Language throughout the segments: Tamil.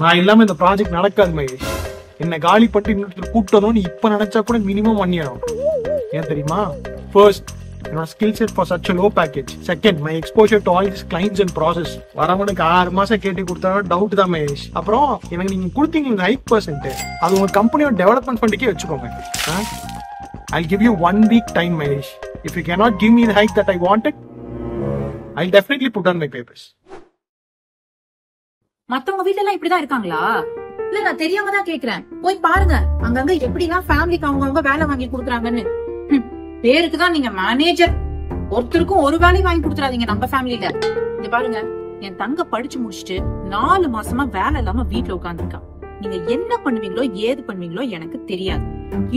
நான் இல்லாம இந்த ப்ராஜெக்ட் நடக்காது மகேஷ். என்ன காலி பட்டு இன்னொருத்தர் கூட்டணும்னு இப்ப நினைச்சா கூட மினிமம் 1 year ஆகும். ஏன் தெரியுமா? ஃபர்ஸ்ட், என்னோட skill set for such low package. Second, my exposure to all this clients and process. வரவனுக்கு 6 மாசம் கேட்டு கொடுத்தா டவுட் தான் மகேஷ். அப்புறம் எனக்கு நீங்க கொடுத்தீங்க 8%, அது உங்க கம்பெனியோட டெவலப்மெண்ட் ஃபண்டுக்கே வச்சுக்கோங்க. I'll give you 1 week time, Mahesh. If you cannot give me the hike that I wanted, I'll definitely put on my papers. மத்தவங்க வீட்ல எல்லாம் இப்படிதான் இருக்காங்களா? இல்ல நான் தெரியாம தான் கேக்குறேன். போய் பாருங்க அங்கங்க எப்படிலாம் ஃபேமிலிக்கு அவங்கவங்க வேலை வாங்கி கொடுக்குறாங்கன்னு. பேருக்கு தான் நீங்க மேனேஜர், ஒருத்தருக்கும் ஒரு வேலையும் வாங்கி கொடுத்துறாதீங்க நம்ம ஃபேமிலில. இங்க பாருங்க, என் தங்க படிச்சு முடிச்சுட்டு 4 மாசமா வேலை இல்லாம வீட்டுல உட்கார்ந்துருக்கா. நீங்க என்ன பண்ணுவீங்களோ ஏது பண்ணுவீங்களோ எனக்கு தெரியாது.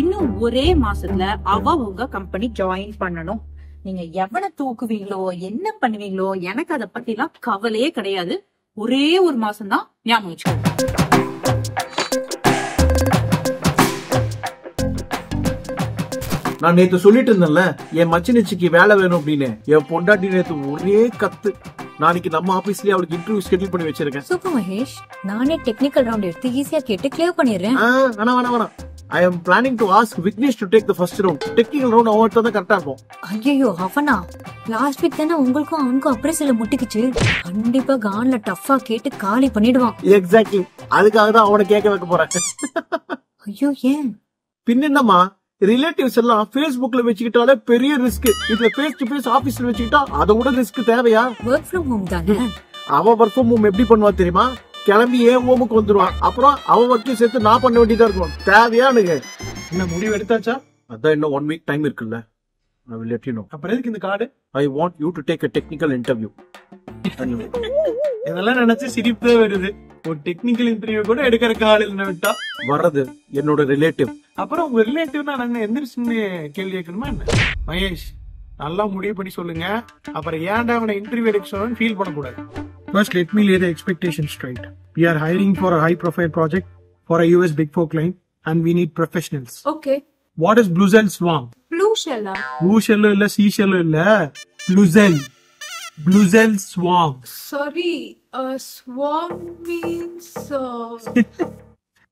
இன்னும் ஒரே மாசத்துல அவ உங்க கம்பெனி ஜாயின் பண்ணணும். நீங்க எவனை தூக்குவீங்களோ என்ன பண்ணுவீங்களோ எனக்கு அதை பத்தி எல்லாம் கவலையே கிடையாது. ஒரே ஒரு மாசம் தான், ஞாபகம் வச்சுக்கோங்க. நான் நேத்து சொல்லிட்டு இருந்தேன்ல, என் மச்சினிச்சிக்கு வேலை வேணும் அப்படின்னு. என் பொண்டாட்டி நேத்து ஒரே கத்து. நாளைக்கு நம்ம ஆபீஸ்லயே அவளுக்கு இன்டர்வியூ ஷெட்யூல் பண்ணி வச்சிருக்கேன். சூப்பர் மகேஷ், நானே டெக்னிக்கல் ரவுண்ட் எடுத்து ஈஸியா கேட்டு கிளியர் பண்ணிடுறேன். வேணாம். I am planning to ask Vignesh to take the first round. Technical round அவன்கிட்ட தான் கரெக்டா இருக்கும். ஐயோ அவனா லாஸ்ட் வீக் தானே உங்களுக்கும் அவனுக்கும் அப்ரேசல்ல முட்டிக்குச்சு. கண்டிப்பா கான்ல டஃப்பா கேட்டு காலி பண்ணிடுவான். எக்ஸாக்ட்லி, அதுக்காக தான் அவனை கேட்க வைக்க போறேன். ஐயோ ஏன்? பின்னமா ரிலேட்டிவ்ஸ் எல்லாம் Facebookல வச்சுக்கிட்டாலே பெரிய ரிஸ்க். இதுல ஃபேஸ் டு ஃபேஸ் ஆபீஸ்ல வச்சுக்கிட்டா அதை விட ரிஸ்க் தேவையா? வொர்க் ஃப்ரம் ஹோம் தானே. அவ வொர்க் ஃப்ரம் ஹோம் எப்படி பண்ணுவா தெரியுமா? கிளம்பி ஏன் ஹோமுக்கு வந்துருவான். அப்புறம் அவ ஒர்க்கையும் சேர்த்து நான் பண்ண வேண்டியதா இருக்கும். தேவையானுங்க. என்ன முடிவு எடுத்தாச்சா? அதான் இன்னும் 1 week டைம் இருக்குல்ல. I will let you know. அப்புறம் எதுக்கு இந்த card? I want you to take a technical interview. இதெல்லாம் நினைச்சு சிரிப்பே வருது. ஒரு டெக்னிக்கல் இன்டர்வியூ கூட எடுக்கிற கால் இல்ல விட்டா வர்றது என்னோட ரிலேட்டிவ். அப்புறம் உங்க ரிலேட்டிவ் நான் எந்திரிச்சுன்னு கேள்வி கேட்கணுமா என்ன? மகேஷ், நல்லா முடிவு பண்ணி சொல்லுங்க. அப்புறம் ஏன்டா அவனை இன்டர்வியூ எடுக்க சொல்லணும்னு ஃபீல் பண்ணக்கூடாது. First, let me lay the expectations straight. We are hiring for a high-profile project for a US Big Four client, and we need professionals. Okay. What is Blue Shell Swarm? Blue Shell? Blue Shell இல்ல, Sea Shell இல்ல, Blue Shell. Blue Shell Swarm. Sorry, swarm means...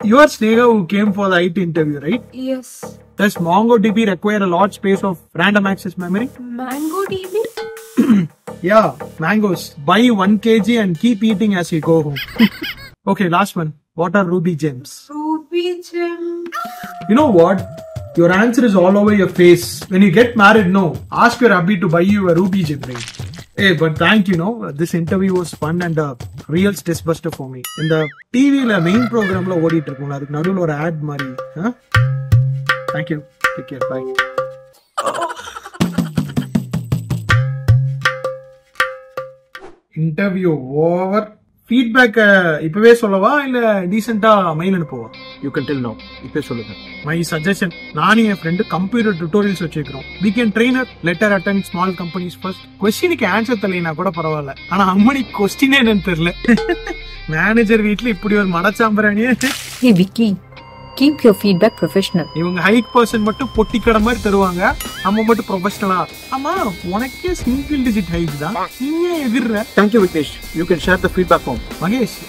You are Sneha who came for the IT interview, right? Yes. Does MongoDB require a large space of random access memory? MongoDB? Yeah, mangoes. Buy 1 kg and keep eating as you go home. Okay, last one. What are Ruby gems? Ruby gems. You know what? Your answer is all over your face. When you get married, no. Ask your hubby to buy you a Ruby gem ring. Hey, but thank you, no. This interview was fun and a real stress buster for me. In the TV la main program la ஓடிட்டு இருக்கும்ல, அதுக்கு நடுவுல ஒரு ad மாதிரி. Thank you. Take care. Bye. Interview over. Feedback இப்பவே சொல்லவா இல்ல டீசென்ட்டா மெயில் அனுப்பவா? You can tell now. இப்பவே சொல்லுங்க. மை சஜஷன், நானும் என் ஃப்ரெண்டு கம்ப்யூட்டர் டியூட்டோரியல்ஸ் வச்சிருக்கோம். We can train a letter attend small companies first. கொஸ்டினுக்கு ஆன்சர் தெரியலனா கூட பரவாயில்ல, ஆனா அம்மனி கொஸ்டினே என்னன்னு தெரியல. மேனேஜர் வீட்ல இப்படி ஒரு மடச்சாம்பரானியே. Hey Vicky, keep your feedback professional. இவங்க ஹைக் பர்சன் மட்டும் பொட்டி கடை மாதிரி தருவாங்க, நம்ம மட்டும் ப்ரொஃபஷனலா. ஆமா, உனக்கே சிங்கிள் டிஜிட் ஹைக் தான், நீங்க எதிர்ற. Thank you Vignesh. You can share the feedback form. Mahesh,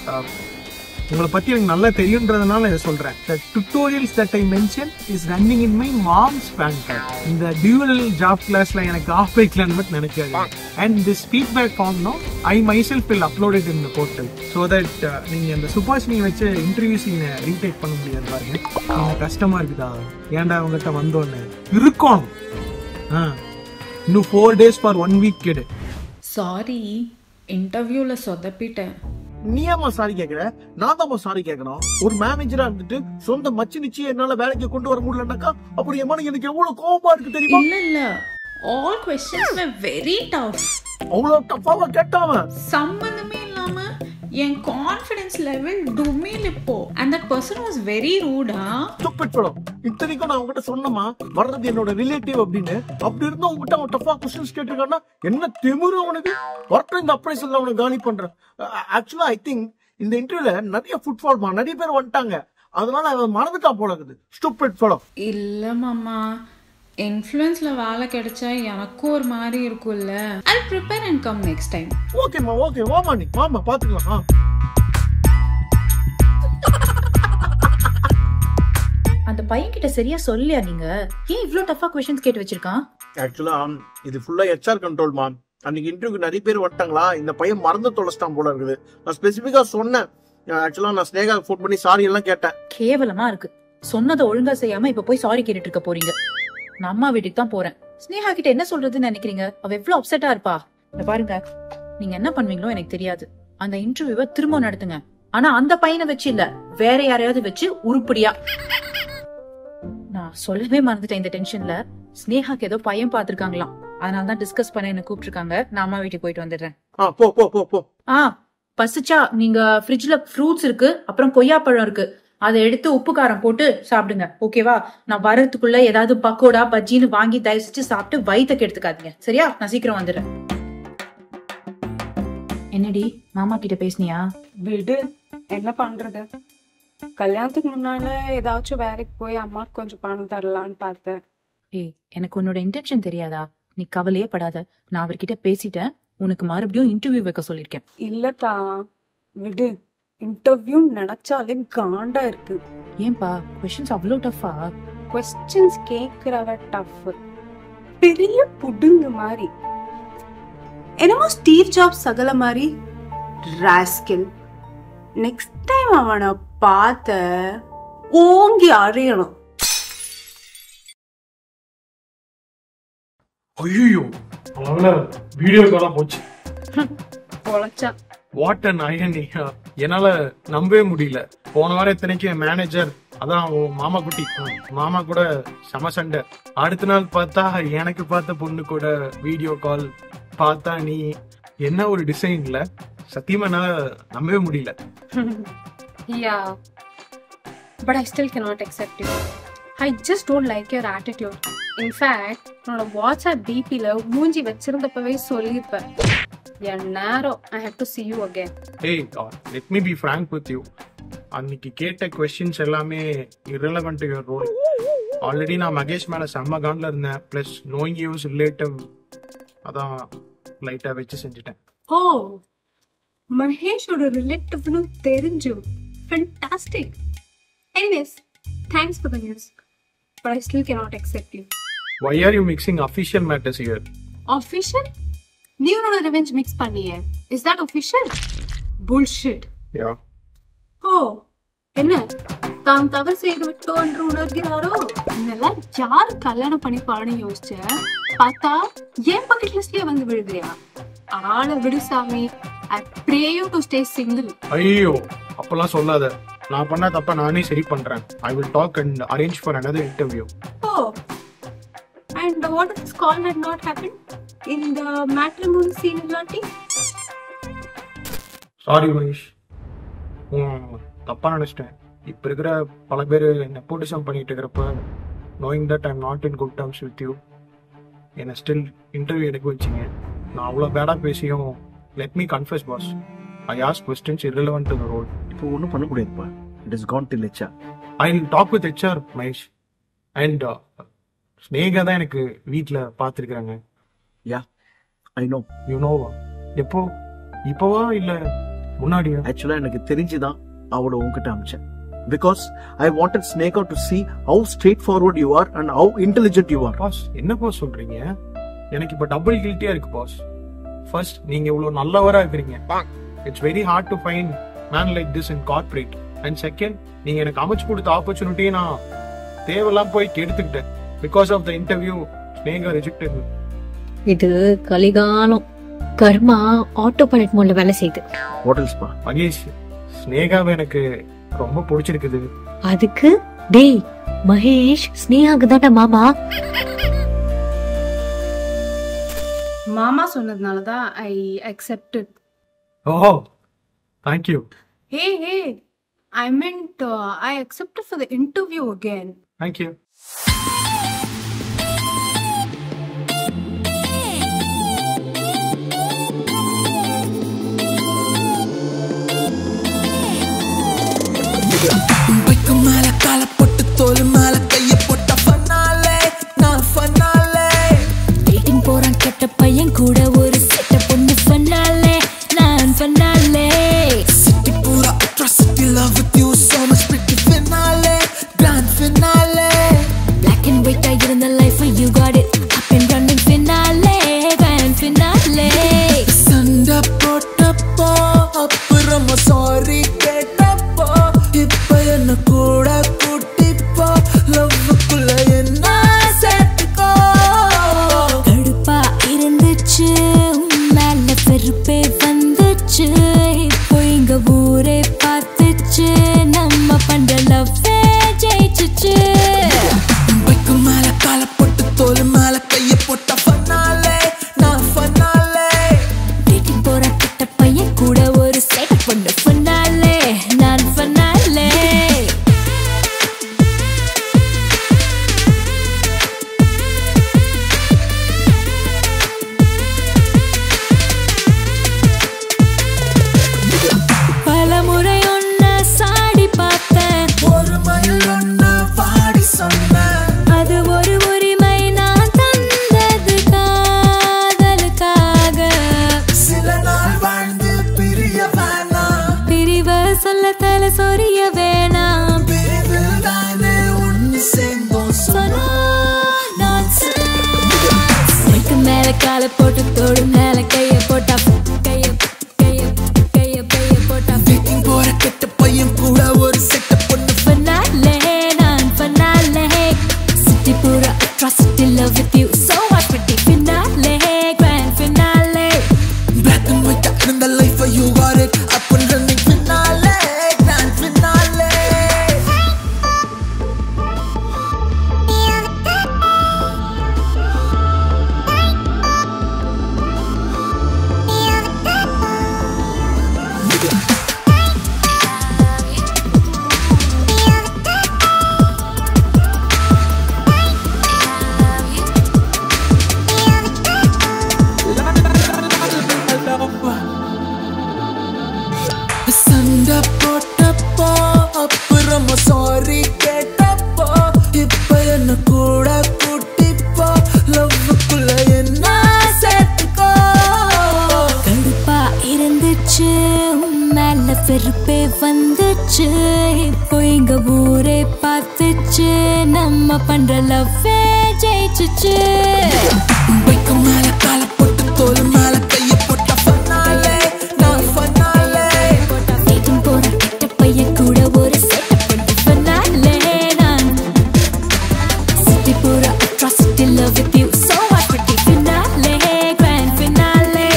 உங்களை பத்தி எனக்கு நல்லா தெரியுன்றதுனால இதை சொல்றேன். The tutorials that I mentioned is running in my mom's fan card. இந்த dual job classல எனக்கு ஆஃப் வைக்கலான்னு மட்டும் நினைக்காது. And this feedback form, no, I myself will upload it in the portal so that நீங்க அந்த சுபாஷினி வச்சு இன்டர்வியூஸ் நீங்க ரீடேக் பண்ண முடியாது. பாருங்க, நீங்க கஷ்டமா இருக்குதா, ஏன்டா அவங்ககிட்ட வந்தோன்னு இருக்கணும். இன்னும் 4 days for 1 week கேடு. சாரி, இன்டர்வியூல சொதப்பிட்டேன். நீ ஏமா சாரி கேக்குற? நான் தான் சாரி கேட்கணும். ஒரு மேனேஜரா இருந்துட்டு சொந்த மச்சினிச்சி என்னால வேலைக்கு கொண்டு வர முடியலன்னாக்கா அப்படி எனக்கு எவ்வளவு கோபமா இருக்கு தெரியுமா? இல்ல all questions were very tough. அவ்வளவு டஃப்பாவா கேட்டாவ? சம்பந்தமே இல்லாம என் கான்ஃபிடன்ஸ் லெவல் டுமில் இப்போ. and that person was very rude. stupid fellow. இத்தனைக்கும் நான் உங்ககிட்ட சொன்னமா வர்றது என்னோட ரிலேட்டிவ் அப்படின்னு. அப்படி இருந்தா உங்ககிட்ட அவன் டஃப்பா क्वेश्चंस கேட்டிருக்கானா என்ன திமிரு அவனுக்கு? வரட்டும், இந்த அப்ரைசல்ல அவனை காலி பண்றேன். ஆக்சுவலா ஐ திங்க் இந்த இன்டர்வியூல நிறைய ஃபுட்பால் நிறைய பேர் வந்துட்டாங்க, அதனால அவன் மறந்துட்டா போல இருக்குது. stupid fellow. இல்ல மாமா, இன்ஃப்ளூயன்ஸ்ல வேலை கிடைச்சா எனக்கும் ஒரு மாதிரி இருக்கும்ல. I'll prepare and come next time. ஓகேமா, ஓகே, வாமா நீ வாமா பாத்துக்கலாம். அந்த பையன் கிட்ட சரியா சொல்லியா நீங்க? ஏன் இவ்ளோ டஃபா क्वेश्चंस கேட்டு வச்சிருக்கான்? ஆக்சுவலா இது ஃபுல்லா HR கண்ட்ரோல் மா. அன்னைக்கு இன்டர்வியூக்கு நிறைய பேர் வந்துட்டாங்களா, இந்த பையன் மறந்து தொலைச்சிட்டான் போல இருக்குது. நான் ஸ்பெசிபிக்கா சொன்னேன். ஆக்சுவலா நான் ஸ்னேகா ஃபோன் பண்ணி சாரி எல்லாம் கேட்டேன். கேவலமா இருக்கு. சொன்னதை ஒழுங்கா செய்யாம இப்ப போய் சாரி கேட்டுட்டு இருக்க போறீங்க. நான் அம்மா வீட்டுக்கு தான் போறேன். ஸ்னேகா கிட்ட என்ன சொல்றதுன்னு நினைக்கிறீங்க? அவ எவ்வளவு அப்செட்டா இருப்பா. இத பாருங்க, நீங்க என்ன பண்ணுவீங்களோ எனக்கு தெரியாது. அந்த இன்டர்வியூவை திரும்ப நடத்துங்க. ஆனா அந்த பையனை வச்சு இல்ல, வேற யாரையாவது வச்சு உருப்படியா. நான் சொல்லவே மறந்துட்டேன் இந்த டென்ஷன்ல. ஸ்னேகாக்கு ஏதோ பையன் பாத்துருக்காங்களாம், அதனாலதான் டிஸ்கஸ் பண்ண என்ன கூப்பிட்டுருக்காங்க. நான் அம்மா வீட்டுக்கு போயிட்டு வந்துடுறேன். பசிச்சா நீங்க ஃப்ரிட்ஜ்ல ஃப்ரூட்ஸ் இருக்கு, அப்புறம் கொய்யாப்பழம் இருக்கு, அதை எடுத்து உப்பு காரம் போட்டு சாப்பிடுங்க. ஓகேவா? நான் வரதுக்குள்ள ஏதாவது பக்கோடா பஜ்ஜின்னு வாங்கி தயவுச்சு சாப்பிட்டு வயிற்றுக்கு எடுத்துக்காதீங்க. சரியா? நான் சீக்கிரம் வந்துடுறேன். என்னடி மாமா கிட்ட பேசுனியா? விடு, என்ன பண்றது? கல்யாணத்துக்கு முன்னால ஏதாச்சும் வேலைக்கு போய் அம்மாக்கு கொஞ்சம் பணம் தரலான்னு பார்த்தேன். ஏய், எனக்கு உன்னோட இன்டென்ஷன் தெரியாதா? நீ கவலையே படாத, நான் அவர்கிட்ட பேசிட்டேன். உனக்கு மறுபடியும் இன்டர்வியூ வைக்க சொல்லிருக்கேன். இல்லத்தா, விடு. இன்டர்வியூ நினைச்சாலே காண்டா இருக்கு. ஏன்பா क्वेश्चंस அவ்வளோ டஃபா? क्वेश्चंस கேக்குறவ டஃப், பெரிய புடுங்கு மாதிரி. என்னமோ ஸ்டீவ் ஜாப்ஸ் சகல மாதிரி ராஸ்கல். நெக்ஸ்ட் டைம் அவனை பார்த்த ஓங்கி அறையணும். ஐயோ, அவங்கள வீடியோ காலா போச்சு. பொழச்சா வாட் அன் ஐயனி. என்னால நம்பவே முடியல. போன வாரம் இத்தனைக்கு மேனேஜர், அதான் மாமா குட்டி மாமா கூட சம சண்டை. அடுத்த நாள் பார்த்தா எனக்கு பார்த்த பொண்ணு கூட வீடியோ கால். பார்த்தா நீ என்ன ஒரு டிசைன்ல, சத்தியமா என்னால நம்பவே முடியல. Yeah, but I still cannot accept you. I just don't like your attitude. In fact, உன்னோட வாட்ஸ்அப் டிபில மூஞ்சி வச்சிருந்தப்பவே சொல்லிருப்பேன். நேரம் I have to see you again. Hey, let me be frank with you. அன்னைக்கு கேட்ட கொஸ்டின்ஸ் எல்லாமே irrelevant to your role. Already நான் மகேஷ் மேல செம்ம காண்ட்ல இருந்தேன். பிளஸ் நோயிங் யூஸ் ரிலேட்டிவ், அதான் லைட்டா வச்சு செஞ்சுட்டேன். ஓ, மகேஷோட ரிலேட்டிவ்னு தெரிஞ்சு fantastic. Anyways, thanks for the news, but I still cannot accept you. Why are you mixing official matters here? Official? நீ உன்னோட ரிவெஞ்ச் மிக்ஸ் பண்ணியே. Is that official? Bullshit. Yeah. ஓ, என்ன தான் தவறு செய்து விட்டோம் என்று உணர்கிறாரோ? இதெல்லாம் யாரு கல்யாணம் பண்ணி பாடணும் யோசிச்ச? பார்த்தா ஏன் பக்கெட் லிஸ்ட்லயே வந்து விழுகிறியா? ஆள விடு சாமி. I pray you to stay single. ஐயோ, அப்பெல்லாம் சொல்லாத. நான் பண்ண தப்ப நானே சரி பண்றேன். I will talk and arrange for another interview. Oh, and what if this call had not happened in the matrimony scene illaati? Sorry Manish, தப்பா நினைச்சிட்டேன். இப்ப இருக்கிற பல பேர் நெப்போட்டிசம் பண்ணிட்டு இருக்கிறப்ப, knowing that I'm not in good terms with you, என்னை ஸ்டில் இன்டர்வியூ எடுக்க வச்சிங்க. நான் அவ்வளோ பேடா பேசியும், let me confess boss, I asked questions irrelevant to the role. இப்போ ஒன்றும் பண்ண முடியாதுப்பா. It has gone till HR. I'll talk with HR Manish. And Sneha தான் எனக்கு வீட்டில் பார்த்துருக்குறாங்க. Yeah, I know. You know. எப்போ? இப்போவா இல்லை முன்னாடியா? ஆக்சுவலா எனக்கு தெரிஞ்சுதான் அவளை உங்ககிட்ட அமிச்சேன். Because I wanted Snehika to see how straightforward you are and how intelligent you are. Boss, என்ன பாஸ் சொல்றீங்க? எனக்கு இப்போ டபுள் கில்ட்டியா இருக்கு பாஸ். ஃபர்ஸ்ட், நீங்க இவ்வளவு நல்லவரா இருக்கிறீங்க. It's very hard to find man like this in corporate. And second, நீங்க எனக்கு அமைச்சு கொடுத்த ஆப்பர்ச்சுனிட்டியை நான் தேவையெல்லாம் போய் கெடுத்துக்கிட்டேன். Because of the interview, Sneha rejected. இது கலிகாலம். கர்மா ஆட்டோ பைலட் மோட்ல வேலை செய்யுது. What else பா? மகேஷ், ஸ்னேகாவை எனக்கு ரொம்ப பிடிச்சிருக்குது. அதுக்கு டேய் மகேஷ், ஸ்னேகாக்கு தான்டா மாமா. மாமா சொன்னதுனாலதான் I accepted. Oh, thank you. Hey, I meant I accepted for the interview again. Thank you. Bike மேல கால போட்டு தோல் மேல கைய போட்ட ஃபன்னாலே, நான் ஃபன்னாலே. டேட்டிங் போறான் கெட்ட பையன் கூட ஒரு செட்ட பொண்ணு ஃபன்னாலே, நான் ஃபன்னாலே. City pura atrocity, love with you so much, pretty finale, grand finale. ஊரே பார்த்துச்சு நம்ம பண்ற லவ்வே ஜெயிச்சுச்சு பைக்கு மேல கால போட்டு தோல் மேல கைய போட்ட ஃபன்னாலே நான் ஃபன்னாலே டேட்டிங் போற கிட்ட பையன் கூட ஒரு செட் பண்ண ஃபன்னாலே நான் ஃபன்னாலே சொரிய வேணாம் மேல கால போட்டு தோடு மேல கைய போட்டா கைய கைய கைய கைய போட்டா போற கெட்ட பையன் கூட ஒரு செட்ட பொண்ணு ஃபன்னாலே நான் ஃபன்னாலே சிட்டி பூரா atrocity love with you so much pretty finale grand finale black and white இருந்த life you got it up and running finale grand finale சண்டை போட்டப்போ அப்புறமா சாரி கேட்டப்போ இப்ப என்ன கூட கூட்டிப்போ லவ்வுக்குள்ள என்ன சேர்த்துக்கோ கடுப்பா இருந்துச்சு மேல வெறுப்பே வந்துச்சு இப்போ எங்க ஊரே பார்த்துச்சு நம்ம பண்ற லவ்வே ஜெயிச்சுச்சு பைக்கு மேல கால போட்டு தோல் மேல கைய போட்ட ஃபன்னாலே நான் ஃபன்னாலே டேட்டிங் போற கிட்ட பையன் கூட ஒரு செட் பண்ணி ஃபன்னாலே நான் சிட்டி பூரா atrocity love with you so much pretty finale grand finale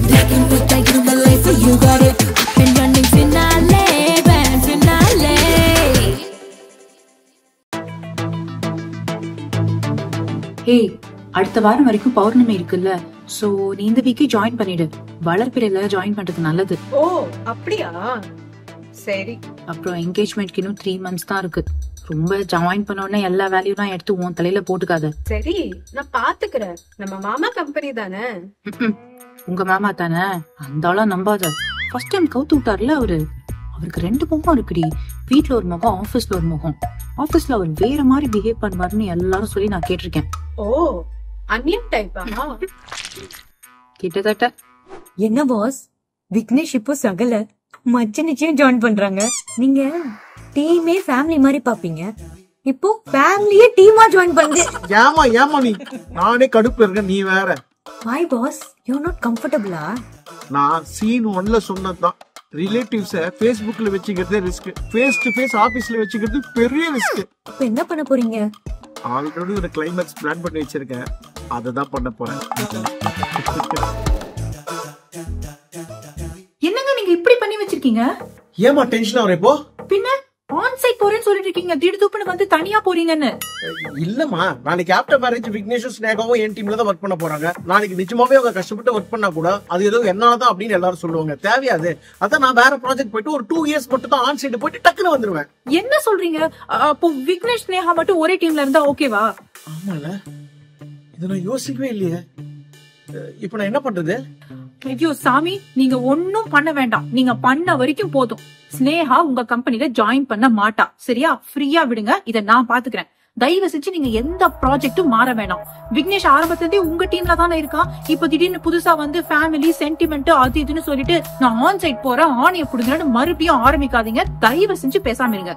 black and white இருந்த life you got it up and running finale grand finale ஏய், அடுத்த வாரம் வரைக்கும் பௌர்ணமி இருக்குல்ல, சோ நீ இந்த வீக்கே ஜாயின் பண்ணிடு. வளர்ப்பிறையில ஜாயின் பண்றது நல்லது. ஓ அப்படியா? சரி. அப்புறம் என்கேஜ்மெண்ட்க்கு இன்னும் 3 months தான் இருக்கு. ரொம்ப ஜாயின் பண்ண உடனே எல்லா வேல்யூனா எடுத்து உன் தலையில போட்டுக்காத. சரி, நான் பாத்துக்கிறேன். நம்ம மாமா கம்பெனி தானே. உங்க மாமா தானே, அந்த ஆளா நம்பாத. ஃபர்ஸ்ட் டைம் கவுத்து விட்டார்ல அவரு. அவருக்கு 2 முகம் இருக்குடி. வீட்ல ஒரு முகம், ஆபீஸ்ல ஒரு முகம். ஆபீஸ்ல அவர் வேற மாதிரி பிஹேவ் பண்ணுவாருன்னு எல்லாரும் சொல்லி நான் கேட்டிருக்கேன். ஓ, அன்னியன் டைப்பா? கிட்டத்தட்ட. என்ன பாஸ், விக்னேஷ் இப்போ சகல மச்ச நிச்சயம் ஜாயின் பண்றாங்க. நீங்க டீமே ஃபேமிலி மாதிரி பாப்பீங்க, இப்போ ஃபேமிலியே டீமா ஜாயின் பண்ணுது. ஏமா நீ, நானே கடுப்பு இருக்கேன், நீ வேற. Why boss, you're not comfortable-ஆ? நான் சீன் 1ல சொன்னதுதான், ரிலேட்டிவ்ஸ Facebookல வச்சுக்கிறது ரிஸ்க், ஃபேஸ் டு ஃபேஸ் ஆபீஸ்ல வச்சுக்கிறது பெரிய ரிஸ்க். இப்போ என்ன பண்ண போறீங்க? ஆல்ரெடி ஒரு கிளைமேக்ஸ் பிளான் பண்ணி வச்சிருக்கேன், அததான் பண்ண போறேன். என்னங்க நீங்க இப்படி பண்ணி வச்சிருக்கீங்க? ஏமா டென்ஷன் ஆவற இப்போ? பின்ன ஆன் சைட் போறேன்னு சொல்லிட்டு இருக்கீங்க, திடுதுப்புன்னு வந்து தனியா போறீங்கன்னு. இல்லம்மா, நாளைக்கு ஆஃப்டர் மேரேஜ் விக்னேஷும் ஸ்னேகாவும் என் டீம்ல தான் ஒர்க் பண்ண போறாங்க. நாளைக்கு நிஜமாவே அவங்க கஷ்டப்பட்டு ஒர்க் பண்ணா கூட அது ஏதோ என்னாலதான் அப்படின்னு எல்லாரும் சொல்லுவாங்க. தேவையாது. அதான் நான் வேற ப்ராஜெக்ட் போயிட்டு ஒரு 2 years மட்டும் தான் ஆன் சைட் போயிட்டு டக்குன்னு வந்துருவேன். என்ன சொல்றீங்க? அப்போ விக்னேஷ் ஸ்னேகா மட்டும் ஒரே டீம்ல இருந்தா ஓகேவா? ஆமால, இத நான் யோசிக்கவே இல்லையே. இப்போ நான் என்ன பண்றது? ஐயோ சாமி, நீங்க ஒன்னும் பண்ண வேண்டாம். நீங்க பண்ண வரைக்கும் போதும். ஸ்னேகா உங்க கம்பெனில ஜாயின் பண்ண மாட்டா, சரியா? ஃப்ரீயா விடுங்க, இத நான் பாத்துக்கிறேன். தயவு செஞ்சு நீங்க எந்த ப்ராஜெக்டும் மாற வேணாம். விக்னேஷ் ஆரம்பத்திலே உங்க டீம்ல தானே இருக்கான். இப்போ திடீர்னு புதுசா வந்து ஃபேமிலி சென்டிமெண்ட் அது இதுன்னு சொல்லிட்டு நான் ஆன் சைட் போறேன், ஆணைய புடுங்கன்னு மறுபடியும் ஆரம்பிக்காதீங்க. தயவு செஞ்சு பேசாம இருங்க.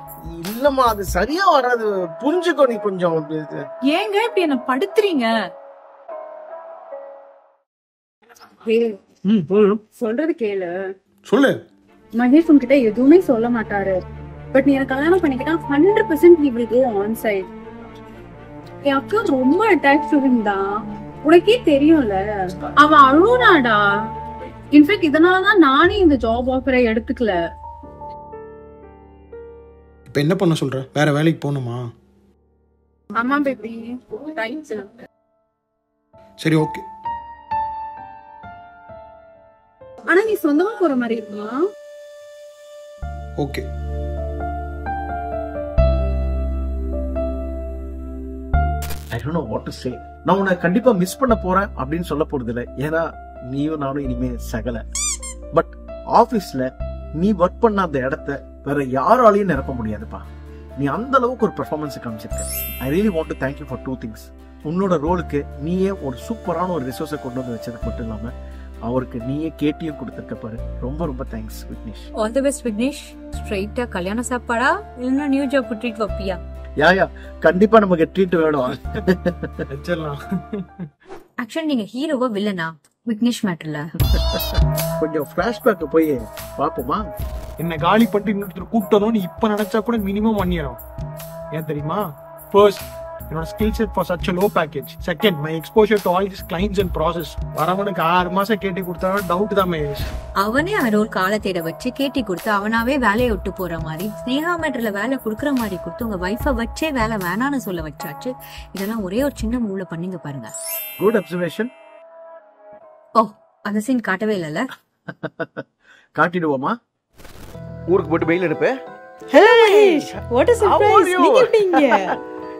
இல்லம்மா, அது சரியா வராது, புரிஞ்சுக்கோ நீ கொஞ்சம். ஏங்க இப்படி என்ன படுத்துறீங்க? சொல்றது கேளு. சொல்லு. மகேஷ் உன்கிட்ட எதுவுமே சொல்ல மாட்டாரு. பட் நீ எனக்கு கல்யாணம் பண்ணிக்கிட்டா 100% he will go on site. என் அக்கா ரொம்ப அட்டாச் இருந்தா, உனக்கே தெரியும்ல. அவன் அழுறாடா. இன்ஃபேக்ட் இதனாலதான் நானே இந்த ஜாப் ஆஃபரை எடுத்துக்கல. இப்ப என்ன பண்ண சொல்ற? வேற வேலைக்கு போகணுமா? ஆமா பேபி, ரைட். சரி ஓகே. ஆனா நீ சொந்தமா போற மாதிரி இருக்குமா? Okay. I don't know what to say. நான் உன்னை கண்டிப்பா மிஸ் பண்ண போறேன் அப்படின்னு சொல்ல போறது இல்லை. ஏன்னா நீயும் நானும் இனிமே சகல. பட் ஆபீஸ்ல நீ ஒர்க் பண்ண அந்த இடத்த வேற யாராலையும் நிரப்ப முடியாதுப்பா. நீ அந்த அளவுக்கு ஒரு பெர்ஃபார்மன்ஸ் காமிச்சிருக்க. I really want to thank you for 2 things. உன்னோட ரோலுக்கு நீயே ஒரு சூப்பரான ஒரு ரிசோர்ஸை கொண்டு வந்து வச்சதுக்கு மட்டும் இல்லாம அவருக்கு நீயே கேட்டியும் கொடுத்துருக்க பாரு. ரொம்ப ரொம்ப thanks Vignesh. All the best Vignesh. ஸ்ட்ரைட்டா கல்யாண சாப்பாடா இல்லைன்னா நியூ ஜாப் ட்ரீட் வைப்பியா? யா கண்டிப்பா நமக்கு ட்ரீட் வேணும். ஆக்சுவலி நீங்க ஹீரோவா வில்லனா விக்னேஷ் மேட்டர்ல? கொஞ்சம் பிளாஷ்பேக் போய் பாப்போமா? என்ன காலி பண்ணிட்டு இன்னொருத்தர் கூட்டணும்னு இப்ப நினைச்சா கூட மினிமம் 1 year ஆகும். ஏன் தெரியுமா? ஃபர்ஸ்ட், என்னோட skill set for such a low package. Second, my exposure to all this clients and process. வரவனுக்கு 6 மாசம் கேட்டி கொடுத்தா டவுட் தான் மகேஷ். அவனே அவன் ஒரு கால தேட வச்சு கேட்டி கொடுத்து அவனாவே வேலையை விட்டு போற மாதிரி, ஸ்னேகா மேட்டர்ல வேலை குடுக்கற மாதிரி கொடுத்து உங்க வைஃபை வச்சே வேலை வேணான்னு சொல்ல வச்சாச்சு. இதெல்லாம் ஒரே ஒரு சின்ன மூவ்ல பண்ணீங்க பாருங்க. Good observation. ஓ, அந்த சீன் காட்டவே இல்லல? காட்டிடுவோமா? ஊருக்கு போட்டு பெயில் எடுப்பு. Hello Mahesh, what a surprise. நீங்க எப்படிங்க?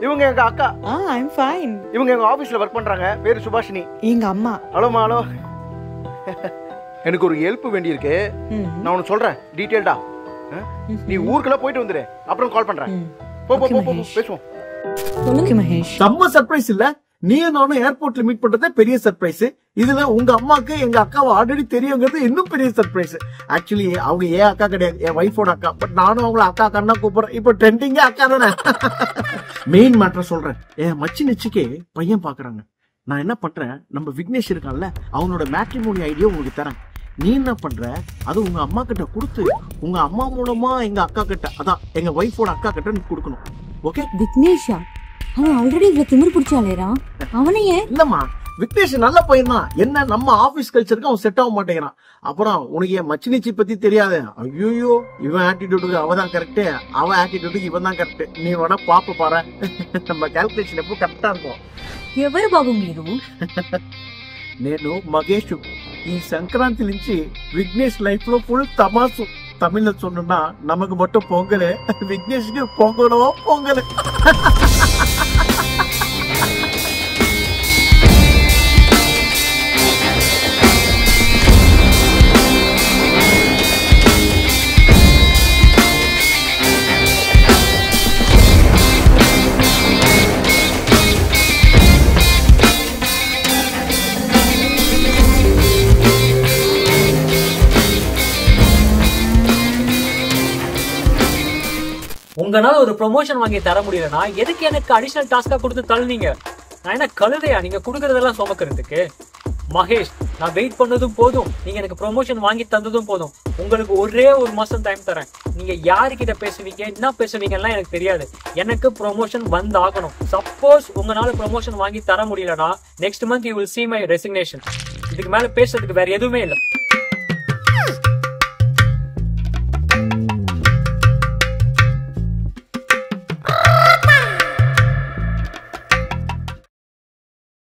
இவங்க எங்க அக்கா. I'm fine. இவங்க எங்க ஆபீஸ்ல வர்க் பண்றாங்க. பேரு சுபாஷினி. எங்க அம்மா. ஹலோமா. ஹலோ. எனக்கு ஒரு ஹெல்ப் வேண்டி இருக்கு. நான் உனக்கு சொல்றேன் டீடைல்டா. நீ ஊருக்குள்ள போயிட்டு வந்துரு. அப்புறம் கால் பண்றேன். போ பேசுவோம். சொல்லுங்க மகேஷ். செம்ம சர்ப்ரைஸ் இல்ல? நீயும் நானும் ஏர்போர்ட்ல மீட் பண்றதே பெரிய சர்ப்ரைஸ். இதுல உங்க அம்மாக்கு எங்க அக்காவை ஆல்ரெடி தெரியுங்கிறது இன்னும் பெரிய சர்ப்ரைஸ். ஆக்சுவலி அவங்க ஏன் அக்கா கிடையாது, என் வைஃபோட அக்கா. பட் நானும் அவங்கள அக்கா அக்கா கூப்பிடுறேன். இப்ப ட்ரெண்டிங்கே அக்கா தானே. மெயின் மேட்டர் சொல்றேன். என் மச்சி நிச்சயக்கே பையன் பாக்குறாங்க. நான் என்ன பண்றேன், நம்ம விக்னேஷ் இருக்கான்ல, அவனோட மேட்ரிமோனி ஐடியா உங்களுக்கு தரேன். நீ என்ன பண்ற, அது உங்க அம்மா கிட்ட கொடுத்து உங்க அம்மா மூலமா எங்க அக்கா கிட்ட, அதான் எங்க வைஃபோட அக்கா கிட்ட நீ கொடுக்கணும். ஓகே? விக்னேஷா அவன் ஆல்ரெடி இவ்வளவு திமிர் பிடிச்சாலேரான். அவனையே இல்லம்மா, விக்னேஷ் நல்ல பையன் தான். என்ன நம்ம ஆபீஸ் கல்ச்சருக்கு அவன் செட் ஆக மாட்டேங்கிறான். அப்புறம் உனக்கு என் மச்சினிச்சி பத்தி தெரியாது. ஐயோ, இவன் ஆட்டிடியூடுக்கு அவதான் கரெக்ட், அவன் ஆட்டிடியூடுக்கு இவன் தான் கரெக்ட். நீ வேணா பாப்பு பாரு. நம்ம கால்குலேஷன் எப்போ கரெக்டா இருக்கும். ఎవరు బాబు మీరు? నేను మగేష్. ఈ సంక్రాంతి నుంచి విఘ్నేష్ లైఫ్ లో ఫుల్ తమాసు. తమిళ சொன்னா நமக்கு மட்டும் பொங்கல், விக்னேஷ்க்கு பொங்கலோ பொங்கல். உங்களால ஒரு ப்ரொமோஷன் வாங்கி தர முடியலன்னா எதுக்கு எனக்கு அடிஷனல் டாஸ்கா கொடுத்து தள்ளுனீங்க? நான் என்ன கழுதையா நீங்க கொடுக்கறதெல்லாம் சுமக்கிறதுக்கு? மகேஷ், நான் வெயிட் பண்ணதும் போதும், நீங்க எனக்கு ப்ரொமோஷன் வாங்கி தந்ததும் போதும். உங்களுக்கு ஒரே ஒரு மாசம் டைம் தரேன். நீங்க யாருக்கிட்ட பேசுவீங்க, என்ன பேசுவீங்கலாம் எனக்கு தெரியாது. எனக்கு ப்ரொமோஷன் வந்தாகணும். சப்போஸ் உங்களால ப்ரொமோஷன் வாங்கி தர முடியலன்னா next month you will see my resignation. இதுக்கு மேல பேசுறதுக்கு வேற எதுவுமே இல்லை.